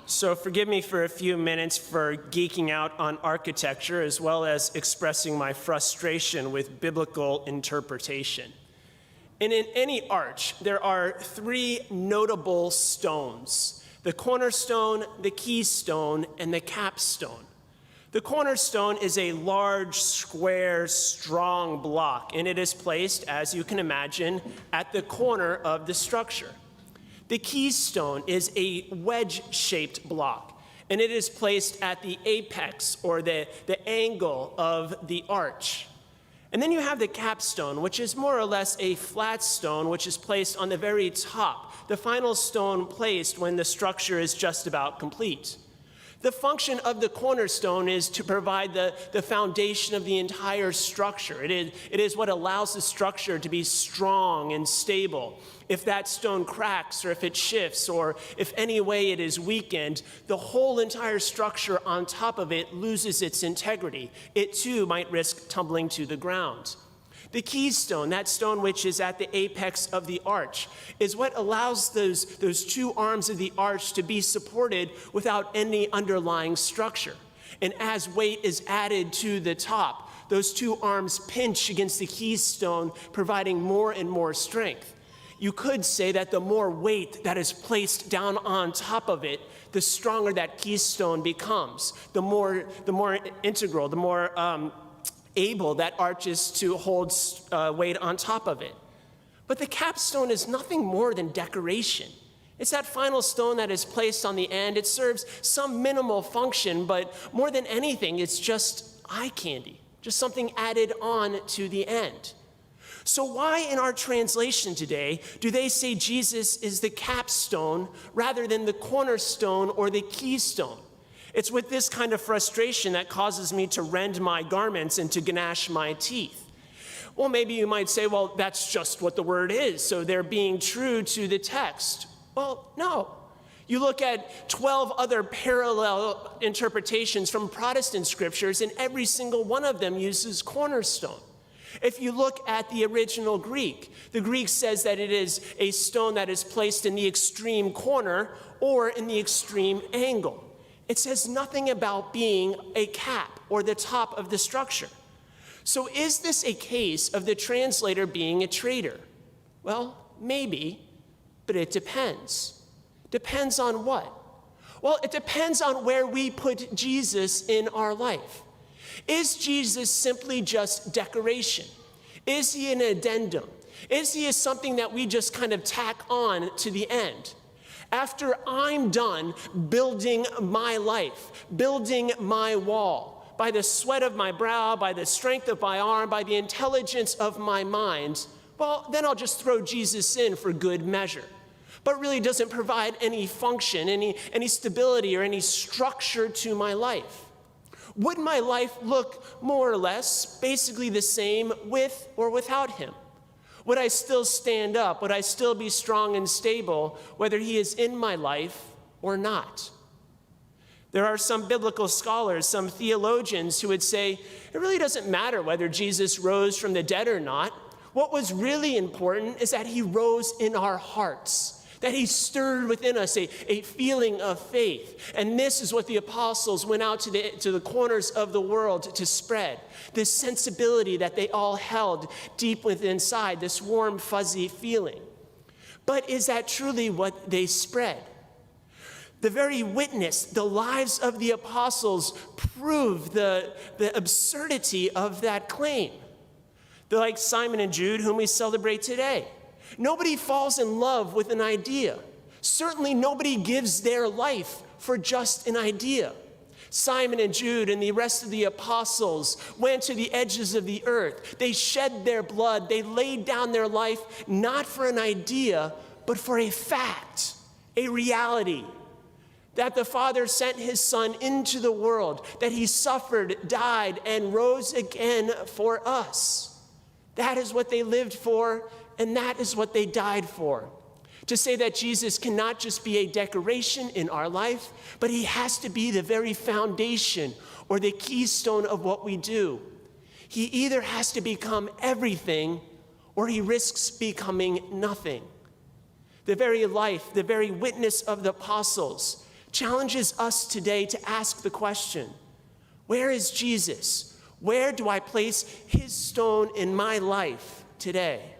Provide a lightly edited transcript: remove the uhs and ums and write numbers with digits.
So forgive me for a few minutes for geeking out on architecture as well as expressing my frustration with biblical interpretation. And in any arch, there are three notable stones: the cornerstone, the keystone, and the capstone. The cornerstone is a large, square, strong block, and it is placed, as you can imagine, at the corner of the structure. The keystone is a wedge-shaped block, and it is placed at the apex, or the angle of the arch. And then you have the capstone, which is more or less a flat stone, which is placed on the very top, the final stone placed when the structure is just about complete. The function of the cornerstone is to provide the foundation of the entire structure. It is what allows the structure to be strong and stable. If that stone cracks, or if it shifts, or if any way it is weakened, the whole entire structure on top of it loses its integrity. It too might risk tumbling to the ground. The keystone, that stone which is at the apex of the arch, is what allows those two arms of the arch to be supported without any underlying structure. And as weight is added to the top, those two arms pinch against the keystone, providing more and more strength. You could say that the more weight that is placed down on top of it, the stronger that keystone becomes, the more integral, the more able that arch is to hold weight on top of it. But the capstone is nothing more than decoration. It's that final stone that is placed on the end. It serves some minimal function, but more than anything, it's just eye candy, just something added on to the end. So why in our translation today do they say Jesus is the capstone rather than the cornerstone or the keystone? It's with this kind of frustration that causes me to rend my garments and to gnash my teeth. Well, maybe you might say, well, that's just what the word is, so they're being true to the text. Well, no. You look at 12 other parallel interpretations from Protestant scriptures, and every single one of them uses cornerstone. If you look at the original Greek, the Greek says that it is a stone that is placed in the extreme corner or in the extreme angle. It says nothing about being a cap or the top of the structure. So is this a case of the translator being a traitor? Well, maybe, but it depends. Depends on what? Well, it depends on where we put Jesus in our life. Is Jesus simply just decoration? Is he an addendum? Is he something that we just kind of tack on to the end? After I'm done building my life, building my wall, by the sweat of my brow, by the strength of my arm, by the intelligence of my mind, well, then I'll just throw Jesus in for good measure. But really doesn't provide any function, any stability, or any structure to my life. Would my life look more or less basically the same with or without him? Would I still stand up? Would I still be strong and stable, whether he is in my life or not? There are some biblical scholars, some theologians who would say, it really doesn't matter whether Jesus rose from the dead or not. What was really important is that he rose in our hearts, that he stirred within us a feeling of faith. And this is what the apostles went out to the corners of the world to spread. This sensibility that they all held deep within inside, this warm, fuzzy feeling. But is that truly what they spread? The very witness, the lives of the apostles prove the absurdity of that claim. They're like Simon and Jude, whom we celebrate today. Nobody falls in love with an idea. Certainly nobody gives their life for just an idea. Simon and Jude and the rest of the apostles went to the edges of the earth. They shed their blood. They laid down their life not for an idea, but for a fact, a reality. That the Father sent his Son into the world, that he suffered, died, and rose again for us. That is what they lived for, and that is what they died for. To say that Jesus cannot just be a decoration in our life, but he has to be the very foundation or the keystone of what we do. He either has to become everything or he risks becoming nothing. The very life, the very witness of the apostles challenges us today to ask the question, where is Jesus? Where do I place his stone in my life today?